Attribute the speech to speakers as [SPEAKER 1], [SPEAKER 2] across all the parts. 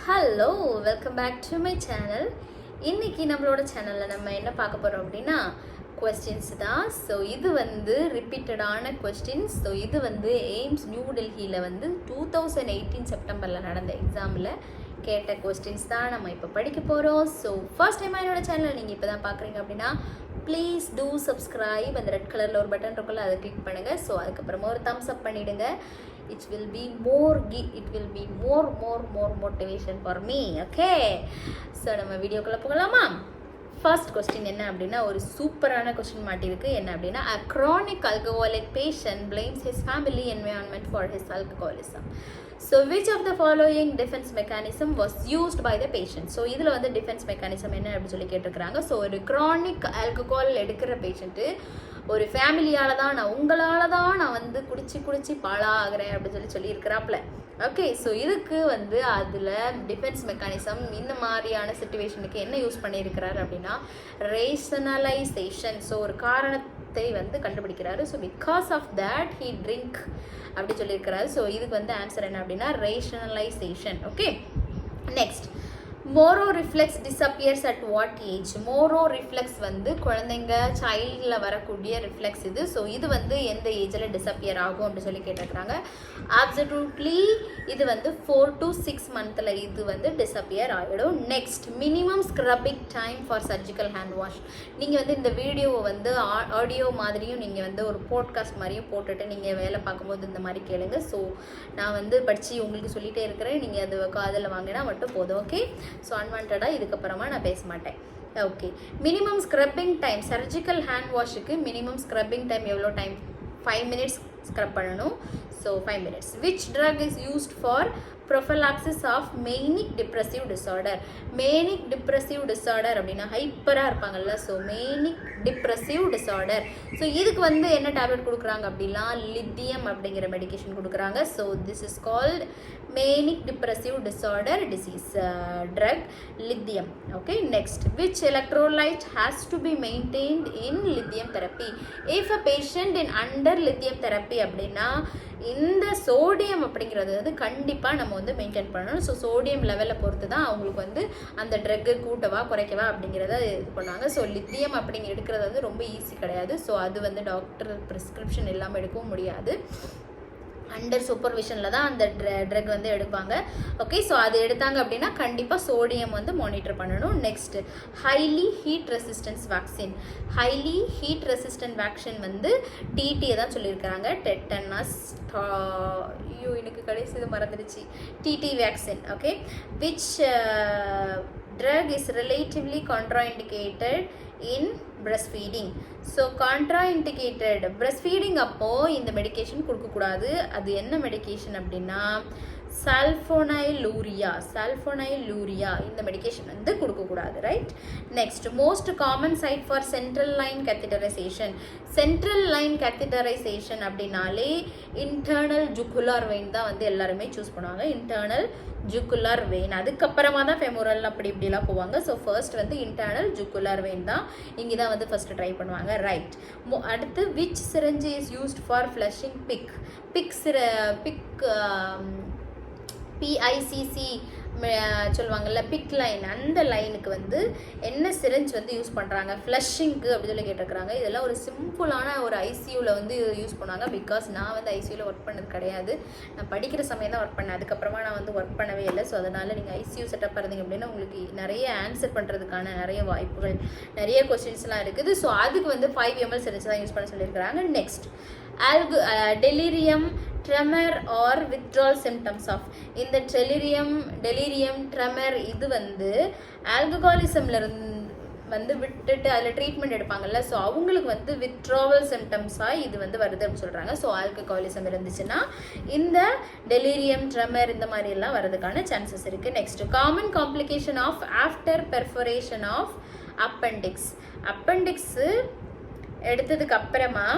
[SPEAKER 1] Hello, welcome back to my channel. இன்றைக்கி நம்மளோட சேனலில் நம்ம என்ன பார்க்க போகிறோம் அப்படின்னா கொஸ்டின்ஸ் தான். ஸோ இது வந்து ரிப்பீட்டடான கொஸ்டின்ஸ். ஸோ இது வந்து எய்ம்ஸ் நியூ டெல்லியில் வந்து 2018 செப்டம்பரில் நடந்த எக்ஸாமில் கேட்ட கொஸ்டின்ஸ் தான் நம்ம இப்போ படிக்க போகிறோம். ஸோ ஃபர்ஸ்ட் டைம் என்னோட சேனல் நீங்கள் இப்போ தான் பார்க்குறீங்க அப்படின்னா ப்ளீஸ் டூ சப்ஸ்கிரைப். அந்த ரெட் கலரில் ஒரு பட்டன் இருக்குல்ல, அதை கிளிக் பண்ணுங்கள். ஸோ அதுக்கப்புறமா ஒரு தம்ஸ் அப் பண்ணிவிடுங்க. It will be more motivation for me. Okay, so நம்ம வீடியோக்குள்ளே போகலாமா? ஃபர்ஸ்ட் கொஸ்டின் என்ன அப்படின்னா ஒரு சூப்பரான கொஸ்டின் மாட்டிருக்கு. என்ன அப்படின்னா a chronic alcoholic patient blames his family environment for his alcoholism. So which of the following defense mechanism was used by the patient? So இதில் வந்து டிஃபென்ஸ் மெக்கானிசம் என்ன அப்படின்னு சொல்லி கேட்டிருக்கிறாங்க. ஸோ ஒரு க்ரானிக் ஆல்கஹால் எடுக்கிற பேஷண்ட்டு ஒரு ஃபேமிலியால் தான் நான் வந்து குடிச்சு பாழாகிறேன் அப்படின்னு சொல்லியிருக்கிறாப்புல. ஓகே, ஸோ இதுக்கு வந்து அதில் டிஃபென்ஸ் மெக்கானிசம் இந்த மாதிரியான சிச்சுவேஷனுக்கு என்ன யூஸ் பண்ணியிருக்கிறாரு அப்படின்னா ரேஷனலைசேஷன். ஸோ ஒரு காரணத்தை வந்து கண்டுபிடிக்கிறாரு. So because of that he drink அப்படி சொல்லியிருக்கிறாரு. ஸோ இதுக்கு வந்து ஆன்சர் என்ன அப்படின்னா rationalization. Okay, next Moro reflex disappears at what age? Moro reflex வந்து குழந்தைங்க சைல்டில் வரக்கூடிய ரிஃப்ளெக்ஸ் இது. ஸோ இது வந்து எந்த ஏஜில் டிஸப்பியர் ஆகும் அப்படின்னு சொல்லி கேட்டிருக்கிறாங்க. அப்சல்யூட்லி இது வந்து 4 to 6 months இது வந்து டிஸப்பியர் ஆகிடும். Next minimum scrubbing time for surgical hand wash. நீங்கள் வந்து இந்த வீடியோவை வந்து ஆடியோ மாதிரியும் நீங்கள் வந்து ஒரு போட்காஸ்ட் மாதிரியும் போட்டுட்டு நீங்கள் வேலை பார்க்கும்போது இந்த மாதிரி கேளுங்க. ஸோ நான் வந்து படித்து உங்களுக்கு சொல்லிகிட்டே இருக்கிறேன், நீங்கள் அது காதில் வாங்கினா மட்டும் போதும். ஓகே, ஸோ அன்வான்டாக இதுக்கப்புறமா நான் பேச மாட்டேன். Okay, minimum scrubbing time surgical hand வாஷுக்கு மினிமம் ஸ்க்ரப்பிங் டைம் எவ்வளோ டைம்? 5 minutes ஸ்க்ரப் பண்ணணும். So 5 minutes. Which drug is used for prophylaxis of manic depressive disorder? Manic depressive disorder அப்படின்னா ஹைப்பராக இருப்பாங்கல்ல, so manic depressive disorder. So இதுக்கு வந்து என்ன tablet கொடுக்குறாங்க அப்படின்னா லித்தியம் அப்படிங்கிற மெடிக்கேஷன் கொடுக்குறாங்க. So this is called manic depressive disorder disease drug lithium. Okay, next which electrolyte has to be maintained in lithium therapy? If a patient in under lithium therapy அப்படின்னா இந்த sodium அப்படிங்கிறது வந்து கண்டிப்பாக நம்ம வந்து maintain பண்ணணும். So sodium லெவலை பொறுத்து தான் அவங்களுக்கு வந்து அந்த ட்ரக்கு கூட்டவா குறைக்கவா அப்படிங்கிறத இது பண்ணுவாங்க. ஸோ லித்தியம் அப்படிங்கிற எடுக்கிறது வந்து ரொம்ப ஈஸி கிடையாது. ஸோ அது வந்து டாக்டர் ப்ரிஸ்கிரிப்ஷன் இல்லாமல் எடுக்கவும் முடியாது. அண்டர் சூப்பர்விஷனில் தான் அந்த ட்ரக் வந்து எடுப்பாங்க. ஓகே, ஸோ அது எடுத்தாங்க அப்படின்னா கண்டிப்பாக சோடியம் வந்து மானிட்டர் பண்ணணும். Next highly heat resistance vaccine. Highly heat resistant vaccine வந்து டிடியை தான் சொல்லியிருக்கிறாங்க. டெட்டனஸ் எனக்கு கடைசி இது மறந்துடுச்சு. TD vaccine. Okay, which drug is relatively contraindicated in breastfeeding? So contraindicated breastfeeding அப்போது இந்த மெடிக்கேஷன் கொடுக்கக்கூடாது. அது என்ன மெடிக்கேஷன் அப்படின்னா சல்ஃபோனைலூரியா இந்த மெடிக்கேஷன் வந்து கொடுக்கக்கூடாது. Right, next most common site for central line catheterization. Central line catheterization அப்படின்னாலே இன்டர்னல் ஜுகுலார் வெயின் தான் வந்து எல்லாருமே சூஸ் பண்ணுவாங்க. இன்டர்னல் ஜுகுலார் வெயின், அதுக்கப்புறமா தான் ஃபெமோரல் அப்படி இப்படிலாம் போவாங்க. ஸோ ஃபர்ஸ்ட் வந்து இன்டர்னல் ஜுகுலார் வெயின் தான் இங்கே தான் வந்து ஃபர்ஸ்ட் ட்ரை பண்ணுவாங்க. ரைட், அடுத்து which syringe is used for flushing PICC சொல்லுவாங்கல்ல, பிக் லைன், அந்த லைனுக்கு வந்து என்ன சிரஞ்ச் வந்து யூஸ் பண்ணுறாங்க ஃப்ளஷிங்க்கு அப்படி சொல்லி கேட்டிருக்கிறாங்க. இதெல்லாம் ஒரு சிம்பிளான ஒரு ஐசியூவில் வந்து யூஸ் பண்ணுவாங்க. பிகாஸ் நான் வந்து ஐசியூவில் ஒர்க் பண்ணது கிடையாது, நான் படிக்கிற சமயம் தான் ஒர்க் பண்ணேன். அதுக்கப்புறமா நான் வந்து ஒர்க் பண்ணவே இல்லை. ஸோ அதனால் நீங்கள் ஐசியூ செட்டப் இருந்தீங்க அப்படின்னா உங்களுக்கு நிறைய ஆன்சர் பண்ணுறதுக்கான நிறைய வாய்ப்புகள், நிறைய கொஸ்டின்ஸ்லாம் இருக்குது. ஸோ அதுக்கு வந்து 5 ml சிரஞ்ச் தான் யூஸ் பண்ண சொல்லியிருக்கிறாங்க. Next delirium tremor or withdrawal symptoms of. இந்த டெலிரியம் ட்ரெமர் இது வந்து ஆல்கஹாலிசம்ல வந்து விட்டுட்டு அதில் ட்ரீட்மெண்ட் எடுப்பாங்கல்ல, ஸோ அவங்களுக்கு வந்து வித்ட்ராவல் சிம்டம்ஸாக இது வந்து வருது அப்படின்னு சொல்கிறாங்க. ஸோ ஆல்கஹாலிசம் இருந்துச்சுன்னா இந்த டெலிரியம் ட்ரெமர் இந்த மாதிரி எல்லாம் வரதுக்கான சான்சஸ் இருக்குது. Next common complication of after perforation of appendix எடுத்ததுக்கு அப்புறமா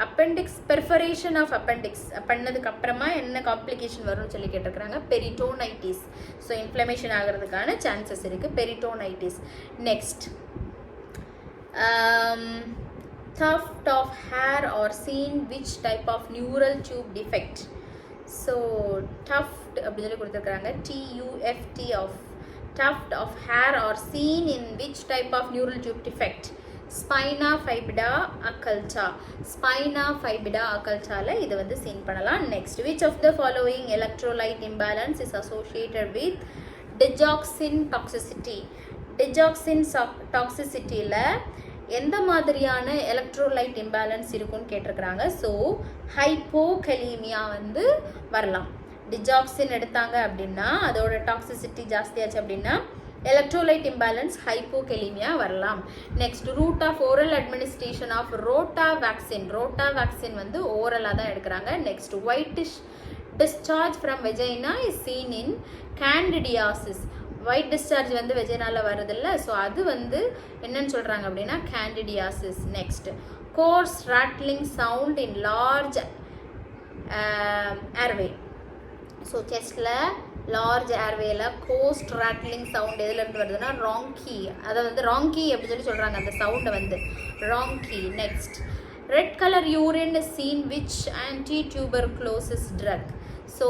[SPEAKER 1] அப்பெண்டிக்ஸ் பெர்ஃபரேஷன் ஆஃப் அப்பெண்டிக்ஸ் பண்ணதுக்கு அப்புறமா என்ன காம்ப்ளிகேஷன் வரும்னு சொல்லி கேட்டிருக்கிறாங்க. பெரிட்டோனைட்டிஸ். ஸோ இன்ஃப்ளமேஷன் ஆகிறதுக்கான சான்சஸ் இருக்குது, peritonitis. Next tuft of hair or seen which type of neural tube defect? So tuft அப்படின்னு சொல்லி கொடுத்துருக்குறாங்க. TUFT of tuft of hair are seen in which type of neural tube defect? Spina bifida occulta. Spina bifida occultaல இது வந்து scene பண்ணலாம். Next, which of the following electrolyte imbalance is associated with digoxin toxicity? Digoxin toxicityல எந்த மாதிரியான electrolyte imbalance இருக்குன்னு கேட்டிருக்கிறாங்க. So ஹைப்போகலீமியா வந்து வரலாம். Digoxin எடுத்தாங்க அப்படின்னா அதோட டாக்ஸிசிட்டி ஜாஸ்தியாச்சு அப்படின்னா எலக்ட்ரோலைட் இம்பேலன்ஸ் ஹைப்போகலீமியா வரலாம். Next, route of oral administration of rota vaccine. Rota vaccine வந்து ஓரலாக தான் எடுக்கிறாங்க. Next, whitish discharge from vagina is seen in candidiasis. White discharge வந்து வெஜைனால வருதில்ல, ஸோ அது வந்து என்னன்னு சொல்கிறாங்க அப்படின்னா candidiasis. Next, coarse rattling sound in large airway. So செஸ்டில் லார்ஜ் ஏர்வேல கோஸ்ட் ராட்லிங் சவுண்ட் எதுலேருந்து வருதுன்னா ராங்கி. அதை வந்து ராங்கி அப்படின்னு சொல்லி சொல்கிறாங்க, அந்த சவுண்டை வந்து rhonchi. Next, red colour urine seen which anti tuberculosis drug. So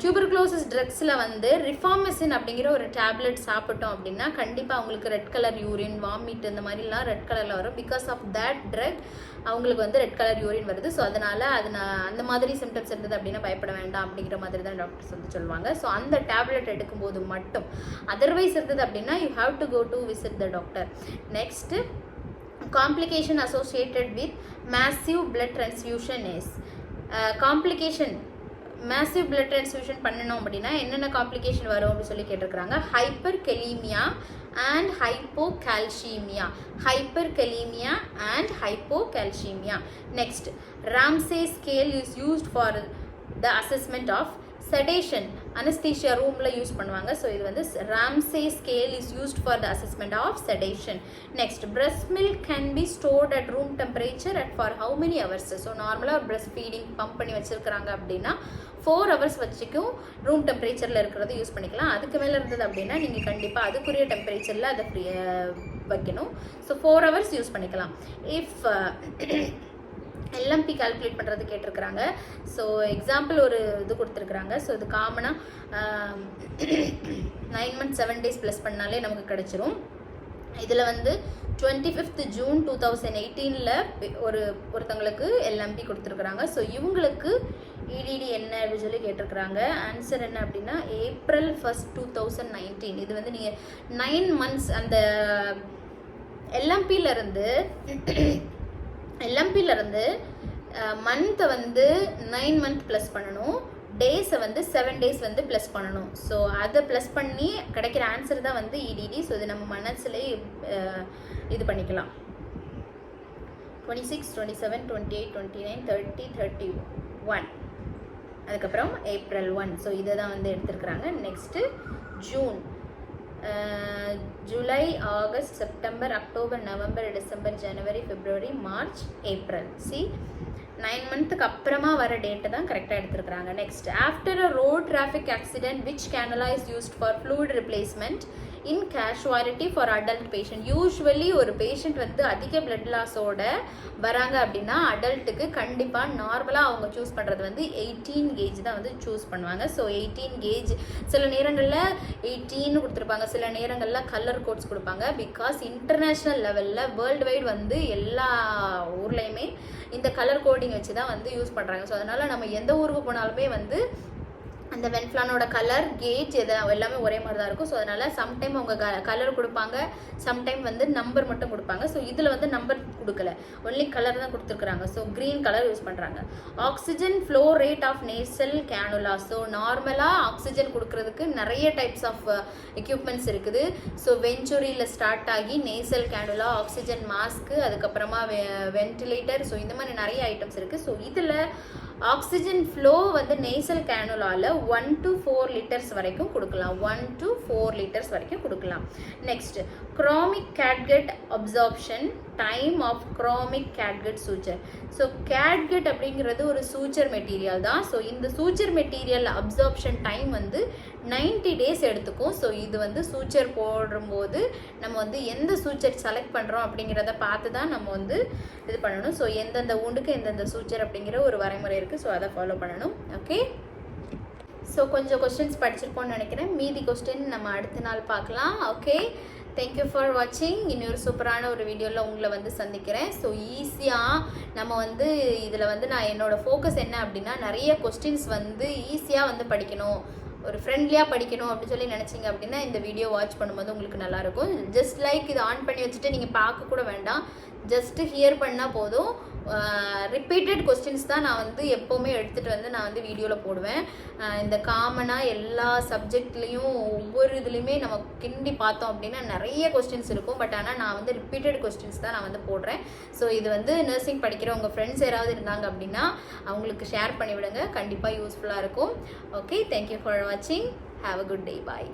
[SPEAKER 1] tuberculosis ட்ரக்ஸில் வந்து ரிஃபார்மசின் அப்படிங்கிற ஒரு டேப்லெட் சாப்பிட்டோம் அப்படின்னா கண்டிப்பாக அவங்களுக்கு ரெட் கலர் யூரின், வாமிட் இந்த மாதிரிலாம் ரெட் கலரில் வரும். பிகாஸ் ஆஃப் தட் ட்ரக் அவங்களுக்கு வந்து ரெட் கலர் யூரின் வருது. ஸோ அதனால் அது அந்த மாதிரி சிம்டம்ஸ் இருந்தது அப்படின்னா பயப்பட வேண்டாம் அப்படிங்கிற மாதிரி தான் டாக்டர்ஸ் வந்து சொல்லுவாங்க. ஸோ அந்த டேப்லெட் எடுக்கும்போது மட்டும். அதர்வைஸ் இருந்தது அப்படின்னா you have to go to visit the doctor. Next, complication associated with massive blood transfusion is. Complication massive blood transfusion பண்ணணும் அப்படின்னா என்னென்ன காம்ப்ளிகேஷன் வரும் அப்படின்னு சொல்லி கேட்டிருக்கிறாங்க. Hyperkalemia and hypocalcemia. Hyperkalemia and hypocalcemia. Next, Ramsay scale is used for the assessment of sedation. Anaesthesia ரூமில் use பண்ணுவாங்க. So இது வந்து Ramsay scale is used for the assessment of sedation. Next, breast milk can be stored at room temperature at for how many hours? So நார்மலாக ஒரு breast feeding pump பண்ணி வச்சுருக்கிறாங்க அப்படின்னா 4 hours வச்சுக்கும் ரூம் டெம்பரேச்சரில் இருக்கிறத யூஸ் பண்ணிக்கலாம். அதுக்கு மேலே இருந்தது அப்படின்னா நீங்கள் கண்டிப்பாக அதுக்குரிய டெம்பரேச்சரில் அதை வைக்கணும். ஸோ 4 hours யூஸ் பண்ணிக்கலாம். இஃப் LMP கால்குலேட் பண்ணுறது கேட்டிருக்கிறாங்க. ஸோ எக்ஸாம்பிள் ஒரு இது கொடுத்துருக்குறாங்க. ஸோ இது காமனாக 9 months 7 days ப்ளஸ் பண்ணாலே நமக்கு கிடச்சிரும். இதில் வந்து 25th June 2018 ஒருத்தங்களுக்கு LMP கொடுத்துருக்குறாங்க. ஸோ இவங்களுக்கு EDD என்ன அப்படின்னு சொல்லி கேட்டிருக்கிறாங்க. ஆன்சர் என்ன அப்படின்னா April 1st 2019. இது வந்து நீங்கள் 9 months அந்த LMPலேருந்து மந்த்தை வந்து 9 month ப்ளஸ் பண்ணணும், டேஸை வந்து 7 days வந்து ப்ளஸ் பண்ணணும். ஸோ அதை ப்ளஸ் பண்ணி கிடைக்கிற ஆன்சர் தான் வந்து EDD. ஸோ இது நம்ம மனசுலேயே இது பண்ணிக்கலாம். 26, 27, 28, 29, 30, 31. அதுக்கப்புறம் April 1. ஸோ இதை தான் வந்து எடுத்துருக்குறாங்க. Next June, July, August, September, October, November, December, ஜனவரி, பிப்ரவரி, மார்ச், ஏப்ரல். 9 monthக்கு அப்புறமா வர டேட்டை தான் கரெக்டாக எடுத்துருக்குறாங்க. Next, after a road traffic accident which cannula is used for fluid replacement in casualty for adult patient. Usually ஒரு பேஷண்ட் வந்து அதிக பிளட் லாஸோட வராங்க அப்படின்னா அடல்ட்டுக்கு கண்டிப்பாக நார்மலாக அவங்க சூஸ் பண்ணுறது வந்து 18 gauge தான் வந்து சூஸ் பண்ணுவாங்க. ஸோ 18 gauge சில நேரங்களில் 18 கொடுத்துருப்பாங்க, சில நேரங்களில் கலர் கோட்ஸ் கொடுப்பாங்க. பிகாஸ் இன்டர்நேஷ்னல் லெவலில் வேர்ல்டு வைடு வந்து எல்லா ஊர்லேயுமே இந்த கலர் கோடிங் வச்சு தான் வந்து யூஸ் பண்ணுறாங்க. ஸோ அதனால் நம்ம எந்த ஊருக்கு போனாலுமே வந்து அந்த வென்ஃப்ளானோட கலர், கேஜ் எல்லாமே ஒரே மாதிரி தான் இருக்கும். ஸோ அதனால் சம்டைம் அவங்க கலர் கொடுப்பாங்க, சம்டைம் வந்து நம்பர் மட்டும் கொடுப்பாங்க. ஸோ இதில் வந்து நம்பர் கொடுக்கல, ஒன்லி கலர் தான் கொடுத்துருக்குறாங்க. ஸோ க்ரீன் கலர் யூஸ் பண்ணுறாங்க. Oxygen flow rate of nasal cannula. So நார்மலாக ஆக்சிஜன் கொடுக்கறதுக்கு நிறைய டைப்ஸ் ஆஃப் எக்யூப்மெண்ட்ஸ் இருக்குது. ஸோ வெஞ்சுரியில் ஸ்டார்ட் ஆகி நேசல் கேனுலா, ஆக்சிஜன் மாஸ்க்கு, அதுக்கப்புறமா வென்டிலேட்டர். ஸோ இந்த மாதிரி நிறைய ஐட்டம்ஸ் இருக்குது. ஸோ இதில் ஆக்சிஜன் ஃப்ளோ வந்து நேசல் கேனுலாவில் 1 to 4 liters வரைக்கும் கொடுக்கலாம். 1 to 4 liters வரைக்கும் கொடுக்கலாம். Next, chromic catgut absorption time of chromic catgut suture. So catgut அப்படிங்கிறது ஒரு சூச்சர் மெட்டீரியல் தான். ஸோ இந்த சூச்சர் மெட்டீரியல் அப்சார்ப்ஷன் டைம் வந்து 90 days எடுத்துக்கும். ஸோ இது வந்து சூச்சர் போடும்போது நம்ம வந்து எந்த சூச்சர் செலக்ட் பண்ணுறோம் அப்படிங்கிறத பார்த்து தான் நம்ம வந்து இது பண்ணணும். ஸோ எந்தெந்த ஊண்டுக்கு எந்தெந்த சூச்சர் அப்படிங்கிற ஒரு வரைமுறை இருக்குது. ஸோ அதை ஃபாலோ பண்ணணும். ஓகே, ஸோ கொஞ்சம் கொஸ்டின்ஸ் படிச்சிருப்போம்னு நினைக்கிறேன். மீதி கொஸ்டின் நம்ம அடுத்த நாள் பார்க்கலாம். ஓகே, தேங்க்யூ ஃபார் வாட்சிங். இன்னொரு சூப்பரான ஒரு வீடியோவில் உங்களை வந்து சந்திக்கிறேன். ஸோ ஈஸியாக நம்ம வந்து இதில் வந்து நான் என்னோடய ஃபோக்கஸ் என்ன அப்படின்னா, நிறைய கொஸ்டின்ஸ் வந்து ஈஸியாக வந்து படிக்கணும், ஒரு ஃப்ரெண்ட்லியாக படிக்கணும் அப்படின்னு சொல்லி நினச்சிங்க அப்படின்னா இந்த வீடியோ வாட்ச் பண்ணும்போது உங்களுக்கு நல்லாயிருக்கும். ஜஸ்ட் லைக் இது ஆன் பண்ணி வச்சுட்டு நீங்கள் பார்க்க கூட வேண்டாம், ஜஸ்ட்டு ஹியர் பண்ணால் போதும். ரிப்பீட்டட் கொஸ்டின்ஸ் தான் நான் வந்து எப்போவுமே எடுத்துகிட்டு வந்து நான் வந்து வீடியோவில் போடுவேன். இந்த காமனாக எல்லா சப்ஜெக்ட்லேயும் ஒவ்வொரு இதுலேயுமே நம்ம கிண்டி பார்த்தோம் அப்படின்னா நிறைய கொஸ்டின்ஸ் இருக்கும். பட் ஆனால் நான் வந்து ரிப்பீட்டட் கொஸ்டின்ஸ் தான் நான் வந்து போடுறேன். ஸோ இது வந்து நர்சிங் படிக்கிற உங்கள் ஃப்ரெண்ட்ஸ் யாராவது இருந்தாங்க அப்படின்னா அவங்களுக்கு ஷேர் பண்ணிவிடுங்க, கண்டிப்பாக யூஸ்ஃபுல்லாக இருக்கும். ஓகே, தேங்க்யூ ஃபார் வாட்சிங். Have a good day. Bye.